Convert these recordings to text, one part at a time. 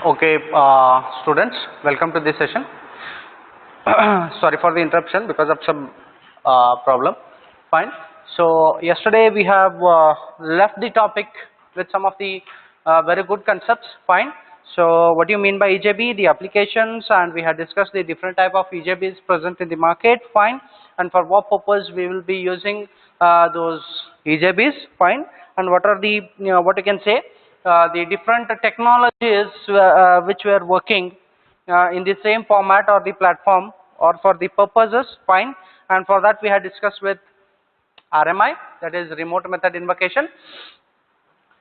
Okay, students, welcome to this session. Sorry for the interruption because of some problem. Fine. So yesterday we have left the topic with some of the very good concepts. Fine. So what do you mean by EJB, the applications, and we had discussed the different type of EJBs present in the market. Fine. And for what purpose we will be using those EJBs. Fine. And what are the what you can say the different technologies which we are working in the same format or the platform or for the purposes. Fine. And for that we had discussed with RMI, that is remote method invocation.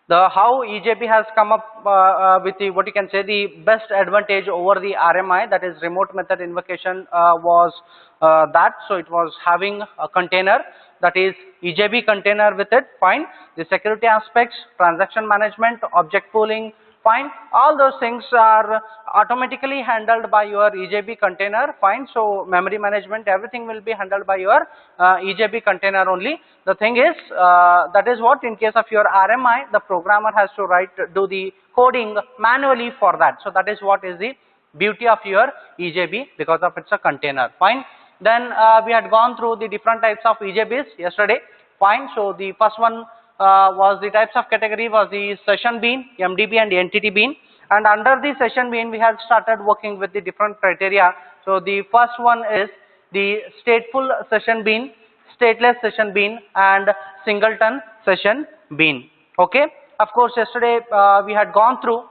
The how EJB has come up with the what you can say the best advantage over the RMI, that is remote method invocation, was that so it was having a container, that is EJB container with it. Fine. The security aspects, transaction management, object pooling, fine, all those things are automatically handled by your EJB container. Fine. So memory management, everything will be handled by your EJB container only. The thing is that is what in case of your RMI, the programmer has to do the coding manually for that. So that is what is the beauty of your EJB because of it's a container. Fine. Then we had gone through the different types of EJBs yesterday. Fine. So the first one was the types of category was the session bean, MDB and entity bean, and under the session bean we have started working with the different criteria. So the first one is the stateful session bean, stateless session bean, and singleton session bean. Okay. Of course, yesterday we had gone through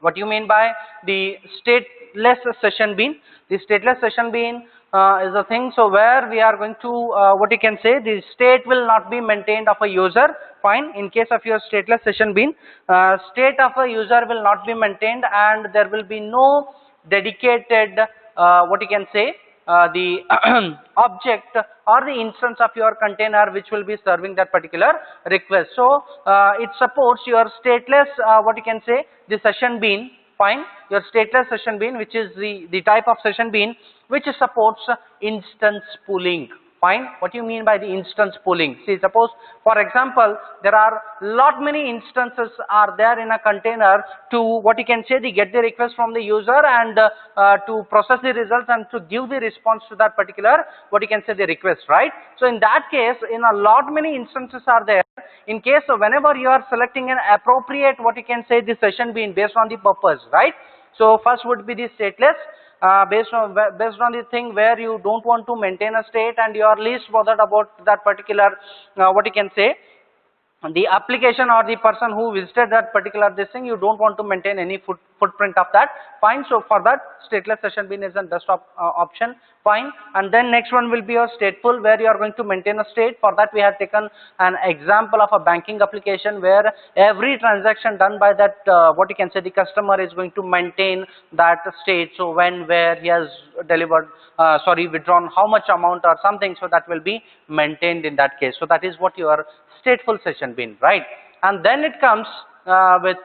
what you mean by the stateless session bean. The stateless session bean is a thing so where we are going to what you can say the state will not be maintained of a user. Fine. In case of your stateless session bean, state of a user will not be maintained and there will be no dedicated what you can say the object or the instance of your container which will be serving that particular request. So it supports your stateless what you can say the session bean. Fine. Your stateless session bean, which is the type of session bean which supports instance pooling. Fine. What do you mean by the instance pooling? See, suppose for example there are lot many instances are there in a container to what you can say the get the request from the user and to process the results and to give the response to that particular what you can say the request, right? So in that case, in a lot many instances are there. In case of whenever you are selecting an appropriate what you can say the session bean based on the purpose, right? So first would be the stateless. Based on the thing where you don't want to maintain a state and you are least bothered about that particular what you can say the application or the person who visited that particular this thing, you don't want to maintain any footprint of that. Fine. So for that stateless session bean is a best option. Fine. And then next one will be your stateful, where you are going to maintain a state. For that we have taken an example of a banking application where every transaction done by that what you can say the customer is going to maintain that state. So when, where he has delivered withdrawn how much amount or something, so that will be maintained in that case. So that is what your stateful session bean, right? And then it comes with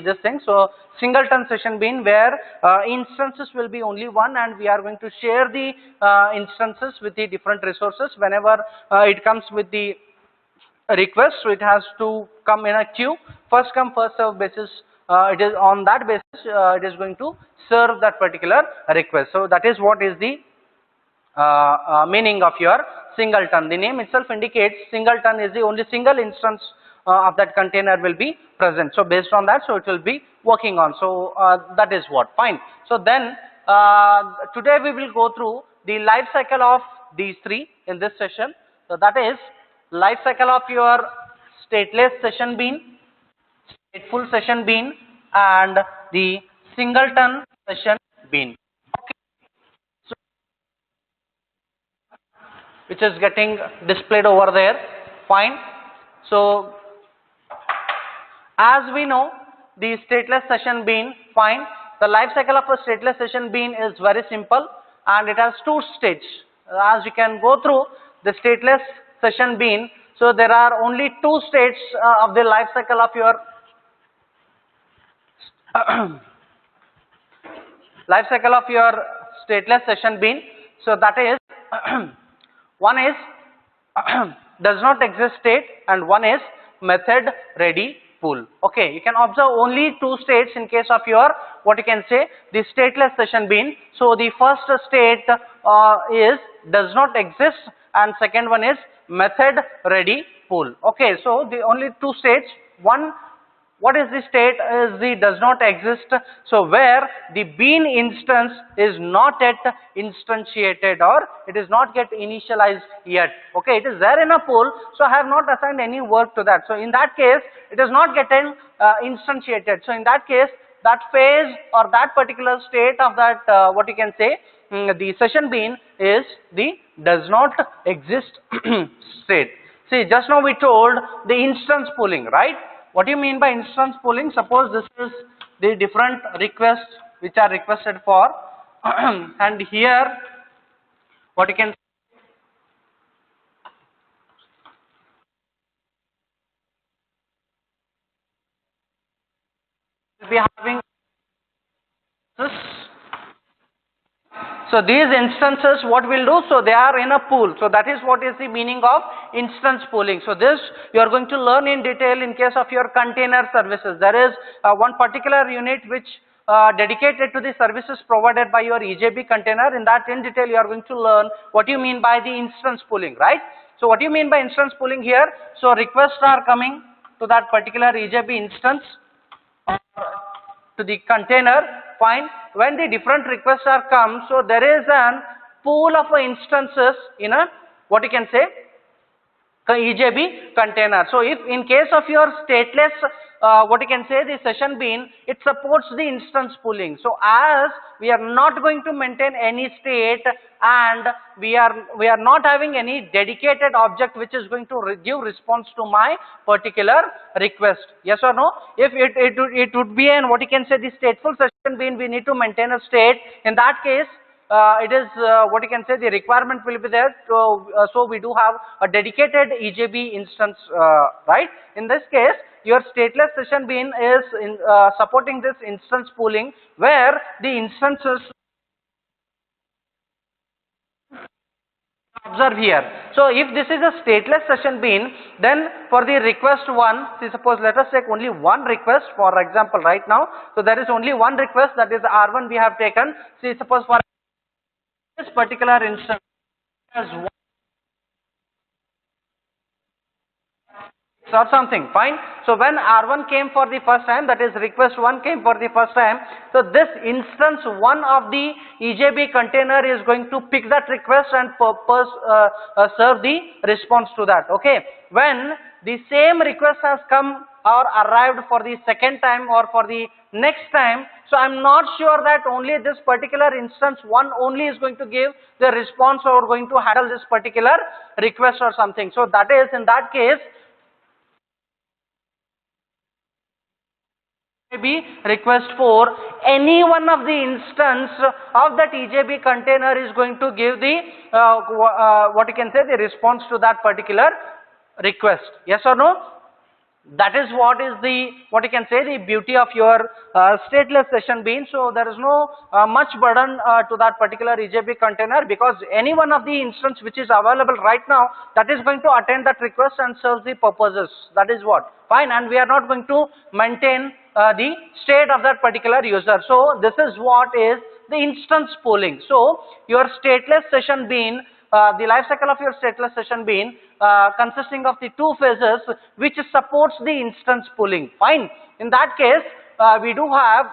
this thing, so singleton session bean, where instances will be only one and we are going to share the instances with the different resources. Whenever it comes with the request, so it has to come in a queue, first come first serve basis. It is on that basis it is going to serve that particular request. So that is what is the meaning of your singleton. The name itself indicates singleton is the only single instance of that container will be present. So based on that, so it will be working on. So that is what. Fine. So then today we will go through the life cycle of these three in this session. So that is life cycle of your stateless session bean, stateful session bean, and the singleton session bean. Which is getting displayed over there. Fine. So as we know the stateless session bean, fine, the life cycle of a stateless session bean is very simple and it has two states. As you can go through the stateless session bean, so there are only two states of the life cycle of your life cycle of your stateless session bean. So that is one is does not exist state and one is method ready pool. Okay, you can observe only two states in case of your what you can say the stateless session bean. So the first state is does not exist, and second one is method ready pool. Okay, so the only two states. One, what is the state is the does not exist, so where the bean instance is not yet instantiated or it is not get initialized yet. Okay, it is there in a pool, so I have not assigned any work to that. So in that case it is not getting instantiated. So in that case, that phase or that particular state of that what you can say the session bean is the does not exist state. See, just now we told the instance pooling, right? What do you mean by instance pooling? Suppose this is the different requests which are requested for and here what you can be having this. So these instances what we'll do, so they are in a pool. So that is what is the meaning of instance pooling. So this you are going to learn in detail in case of your container services. There is one particular unit which dedicated to the services provided by your EJB container. In that in detail you are going to learn what you mean by the instance pooling, right? So what do you mean by instance pooling here? So requests are coming to that particular EJB instance to the container. Fine, when the different requests are come, so there is an pool of instances in a what you can say EJB container. So if in case of your stateless what you can say the session bean, it supports the instance pooling. So as we are not going to maintain any state and we are not having any dedicated object which is going to give response to my particular request. Yes or no? If it would be an what you can say the stateful session bean, we need to maintain a state. In that case it is what you can say the requirement will be there. So we do have a dedicated EJB instance, right? In this case your stateless session bean is in, supporting this instance pooling where the instances observe here. So if this is a stateless session bean, then for the request one, see suppose let us take only one request for example right now. So there is only one request, that is R1 we have taken. See suppose for this particular instance as one or something, fine. So when R1 came for the first time, that is request 1 came for the first time, so this instance 1 of the EJB container is going to pick that request and serve the response to that. Okay, when the same request has come or arrived for the second time or for the next time, so I'm not sure that only this particular instance 1 only is going to give the response or going to handle this particular request or something. So that is, in that case, maybe request for any one of the instance of that EJB container is going to give the what you can say the response to that particular request. Yes or no? That is what is the what you can say the beauty of your stateless session bean. So there is no much burden to that particular EJB container, because any one of the instance which is available right now, that is going to attend that request and serve the purposes. That is what fine, and we are not going to maintain the state of that particular user. So this is what is the instance pooling. So your stateless session bean, the life cycle of your stateless session bean consisting of the two phases which supports the instance pooling. Fine. In that case, we do have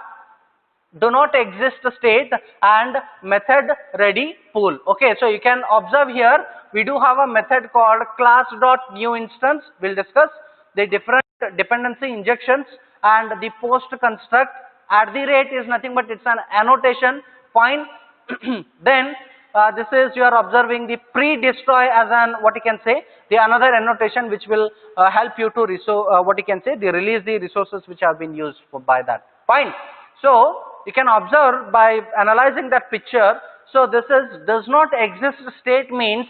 do not exist state and method ready pool. Okay, so you can observe here we do have a method called class.new instance. We'll discuss the different dependency injections and the post construct. At the rate is nothing but it's an annotation. Fine. Then this is you are observing the pre-destroy as an what you can say the another annotation which will help you to what you can say the release the resources which have been used by that. Fine. So you can observe by analyzing that picture. So this is does not exist state means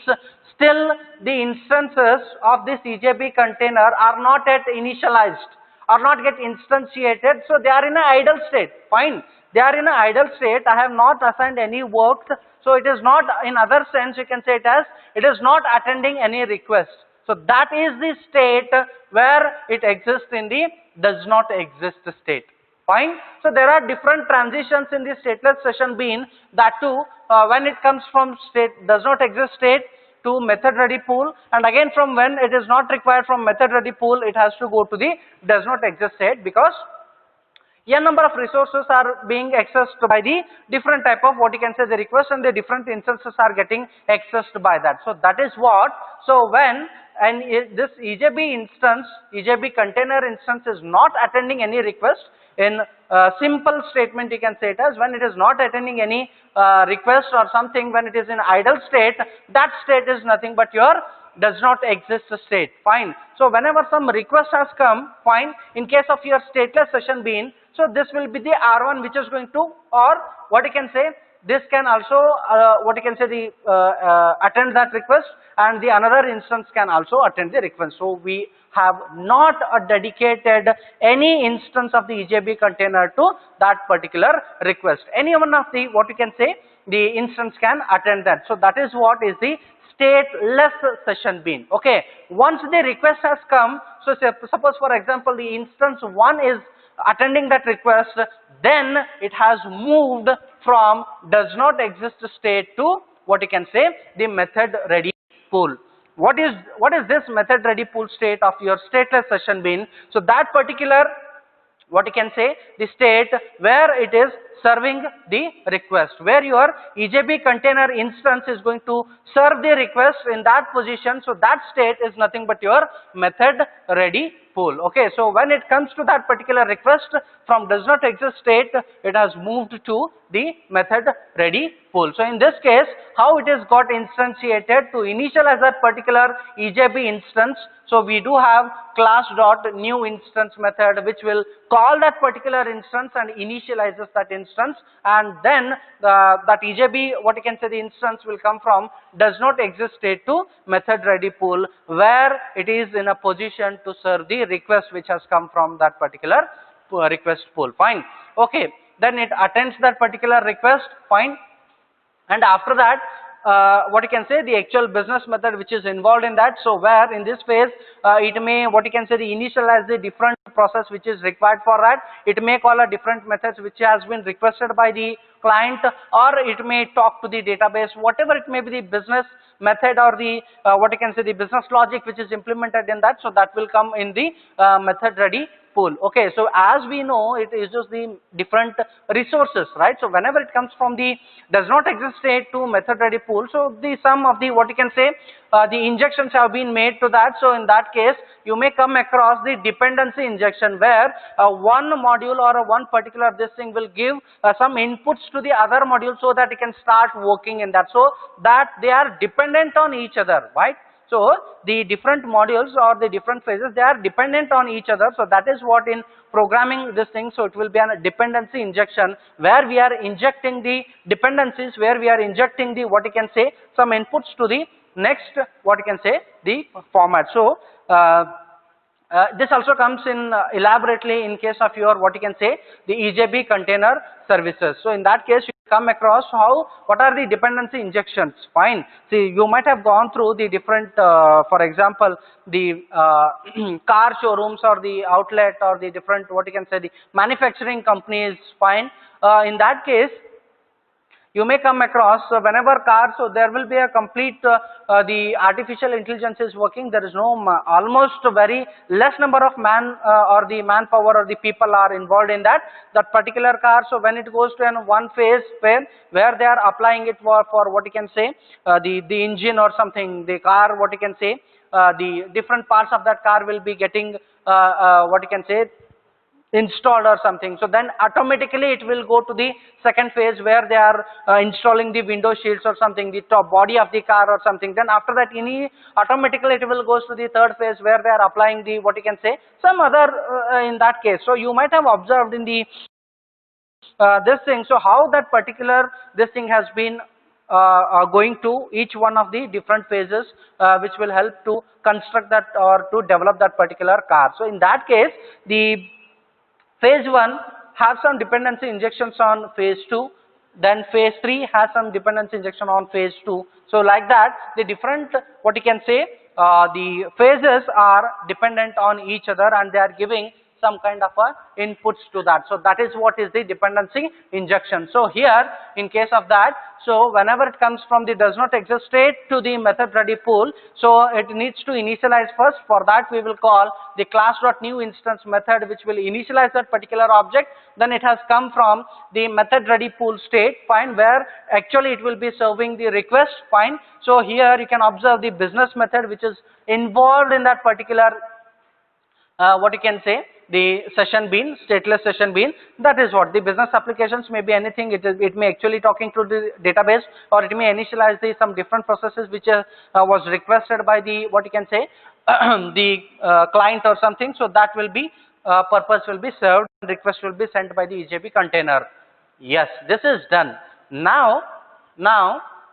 still the instances of this EJB container are not yet initialized, are not get instantiated, so they are in an idle state. Fine, they are in an idle state. I have not assigned any work, so it is not, in other sense you can say it as it is not attending any request. So that is the state where it exists in the does not exist state. Fine. So there are different transitions in the stateless session bean, that too when it comes from state does not exist state to method ready pool, and again from when it is not required from method ready pool, it has to go to the does not exist state, because n number of resources are being accessed by the different type of what you can say the request, and the different instances are getting accessed by that. So that is what. So when and this EJB instance, EJB container instance is not attending any request, in simple statement you can say it as, when it is not attending any request or something, when it is in idle state, that state is nothing but your does not exist state. Fine. So whenever some request has come, fine, in case of your stateless session bean, so this will be the R1 which is going to, or what you can say, this can also what you can say the attend that request, and the another instance can also attend the request. So we have not dedicated any instance of the EJB container to that particular request. Any one of the what you can say the instance can attend that. So that is what is the stateless session bean. Okay, once the request has come, so suppose for example the instance 1 is attending that request, then it has moved from does not exist state to what you can say the method ready pool. What is this method ready pool state of your stateless session bean? So that particular what you can say the state where it is serving the request, where your EJB container instance is going to serve the request in that position. So that state is nothing but your method ready pool. Okay, so when it comes to that particular request from does not exist state, it has moved to the method ready pool. So in this case, how it is got instantiated to initialize that particular EJB instance. So we do have class dot new instance method which will call that particular instance and initializes that instance, and then that EJB what you can say the instance will come from does not exist state to method ready pool, where it is in a position to serve the request which has come from that particular request pool. Fine. Okay, then it attends that particular request. Fine. And after that what you can say the actual business method which is involved in that. So where in this phase it may what you can say the initialize the different process which is required for that. It may call a different methods which has been requested by the client, or it may talk to the database, whatever it may be the business method or the what you can say the business logic which is implemented in that. So that will come in the method ready pool. Okay, so as we know, it is just the different resources, right? So whenever it comes from the does not exist state to method ready pool, so the sum of the what you can say the injections have been made to that. So in that case you may come across the dependency injection, where one module or one particular this thing will give some inputs to the other module so that it can start working in that, so that they are dependent on each other, right? So the different modules or the different phases, they are dependent on each other. So that is what in programming this thing, so it will be a dependency injection where we are injecting the dependencies, where we are injecting the what you can say some inputs to the next what you can say the format. So this also comes in elaborately in case of your what you can say the EJB container services. So in that case you come across what are the dependency injections. Fine. See, you might have gone through the different for example the car showrooms or the outlet or the different what you can say the manufacturing companies. Fine. In that case you may come across whenever cars, so there will be a complete the artificial intelligence is working. There is no almost very less number of man or the manpower or the people are involved in that particular car. So when it goes to an one phase where they are applying it for what you can say the engine or something, the car what you can say the different parts of that car will be getting what you can say installed or something. So then automatically it will go to the second phase where they are installing the window shields or something, the top body of the car or something. Then after that automatically it will goes to the third phase where they are applying the what you can say some other in that case. So you might have observed in the this thing, so how that particular this thing has been going to each one of the different phases which will help to construct that or to develop that particular car. So in that case the phase 1 have some dependency injections on phase 2, then phase 3 has some dependency injection on phase 2. So like that, the different, what you can say, the phases are dependent on each other and they are giving some kind of inputs to that. So that is what is the dependency injection. So here in case of that, so whenever it comes from the does not exist state to the method ready pool, so it needs to initialize first. For that we will call the class.new instance method, which will initialize that particular object. Then it has come from the method ready pool state, fine, where actually it will be serving the request, fine. So here you can observe the business method which is involved in that particular what you can say, the session bean, stateless session bean. That is what the business applications may be anything. It may actually talking to the database, or it may initialize the some different processes which was requested by the, what you can say, the client or something. So that will be purpose will be served, request will be sent by the EJB container. Yes, this is done. Now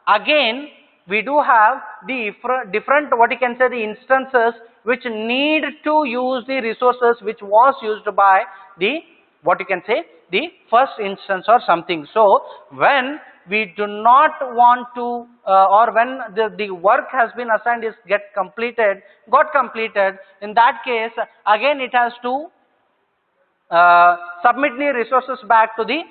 again we do have the different, what you can say, the instances which need to use the resources which was used by the, what you can say, the first instance or something. So when we do not want to or when the work has been assigned is got completed, in that case again it has to submit the resources back to the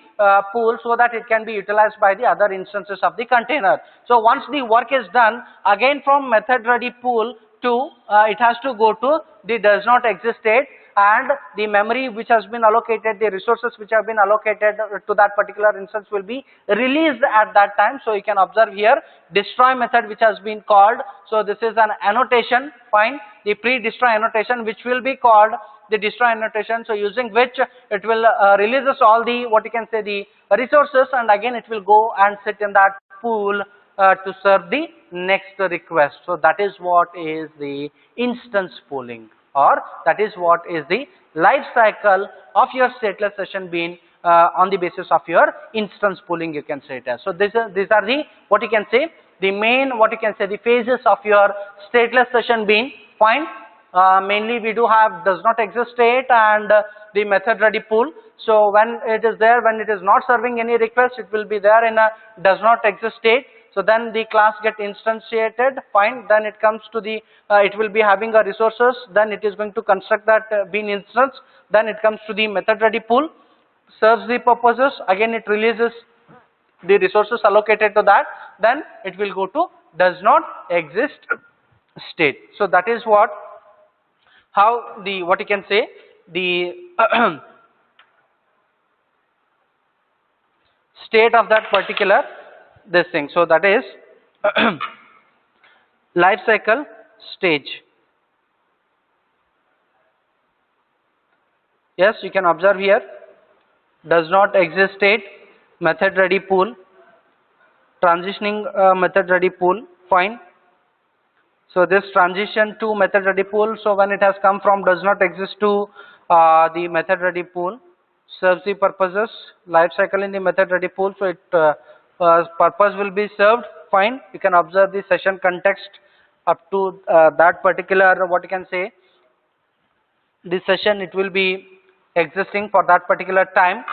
pool so that it can be utilized by the other instances of the container. So once the work is done, again from method ready pool to it has to go to the does not exist state, and the memory which has been allocated, the resources which have been allocated to that particular instance will be released at that time. So you can observe here destroy method which has been called. So this is an annotation, fine, the pre-destroy annotation which will be called the destroy annotation. So using which it will releases all the, what you can say, the resources, and again it will go and sit in that pool to serve the next request. So that is what is the instance pooling, or that is what is the life cycle of your stateless session bean on the basis of your instance pooling, you can say it as. So these are the, what you can say, the main, what you can say, the phases of your stateless session bean, fine. Mainly we do have does not exist state and the method ready pool. So when it is there, when it is not serving any request, it will be there in a does not exist state. So then the class get instantiated, fine. Then it comes to the it will be having a resources, then it is going to construct that bean instance. Then it comes to the method ready pool, serves the purposes, again it releases the resources allocated to that, then it will go to does not exist state. So that is what, how the, what you can say, the state of that particular this thing. So that is life cycle stage. Yes, you can observe here does not exist state, method ready pool, transitioning method ready pool, fine. So this transition to method ready pool, so when it has come from does not exist to the method ready pool, serves the purposes, life cycle in the method ready pool, so it purpose will be served, fine. You can observe the session context up to that particular, what you can say, the session it will be existing for that particular time.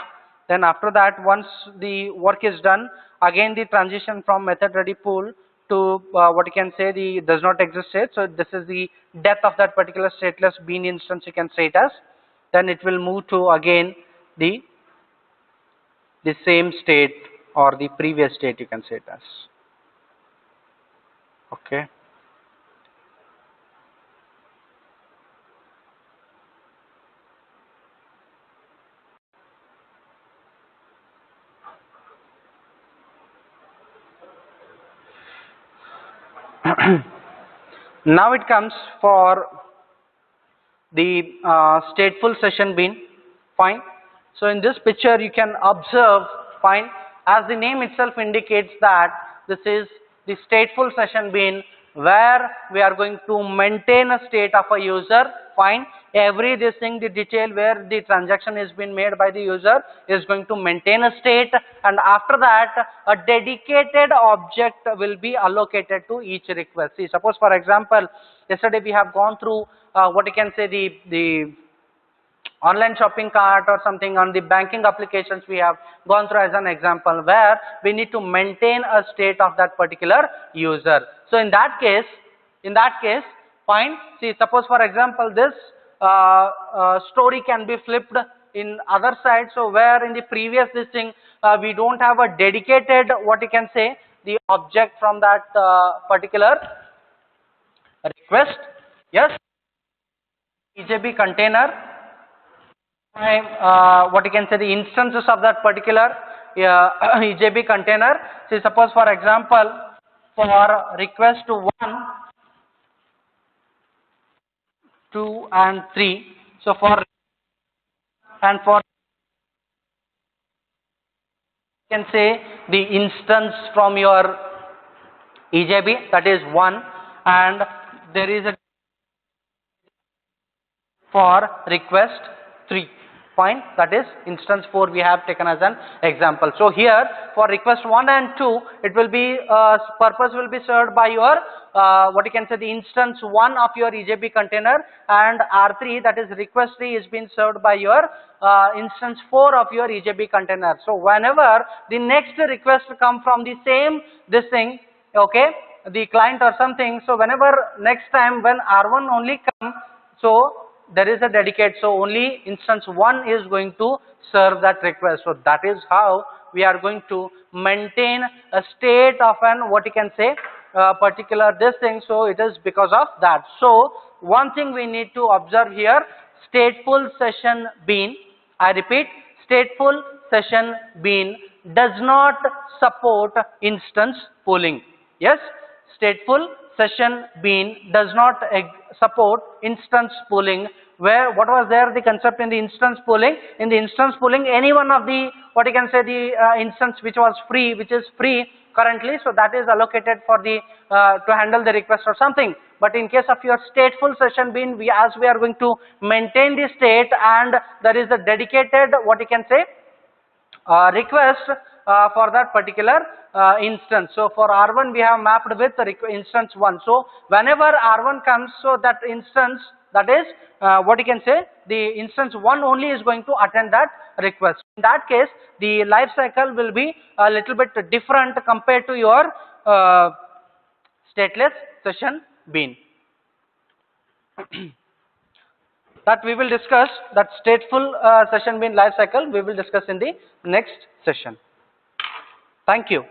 Then after that, once the work is done, again the transition from method ready pool to what you can say, the does not exist state. So this is the death of that particular stateless bean instance, you can say it as. Then it will move to again the same state or the previous state, you can say it as. Okay. Now it comes for the stateful session bean, fine. So in this picture you can observe, fine, as the name itself indicates that this is the stateful session bean where we are going to maintain a state of a user, fine. Every this thing, the detail where the transaction is being made by the user is going to maintain a state, and after that a dedicated object will be allocated to each request. See, suppose for example, yesterday we have gone through what you can say, the online shopping cart or something, on the banking applications we have gone through as an example, where we need to maintain a state of that particular user. So in that case, fine. See, suppose for example this story can be flipped in other side. So where in the previous this thing we don't have a dedicated, what you can say, the object from that particular request. Yes, EJB container, what you can say, the instances of that particular EJB container. See, suppose for example for request 1, 2 and 3. So for you can say the instance from your EJB, that is 1, and there is a for request 3. Fine, that is instance 4 we have taken as an example. So here for request 1 and 2, it will be purpose will be served by your what you can say, the instance 1 of your EJB container, and R3, that is request 3, is being served by your instance 4 of your EJB container. So whenever the next request come from the same this thing, okay, the client or something, so whenever next time when R1 only come, so there is a dedicate, so only instance 1 is going to serve that request. So that is how we are going to maintain a state of an, what you can say, particular this thing. So it is because of that. So one thing we need to observe here, stateful session bean, I repeat, stateful session bean does not support instance pooling. Yes, stateful session bean does not support instance pooling. Where what was there the concept in the instance pooling? In the instance pooling, any one of the, what you can say, the instance which was free, which is free currently, so that is allocated for the to handle the request or something. But in case of your stateful session bean, as we are going to maintain the state, and there is a dedicated, what you can say, request for that particular instance. So for R1 we have mapped with instance 1. So whenever R1 comes, so that instance, that is what you can say, the instance 1 only is going to attend that request. In that case, the life cycle will be a little bit different compared to your stateless session bean. That we will discuss, that stateful session bean life cycle we will discuss in the next session. Thank you.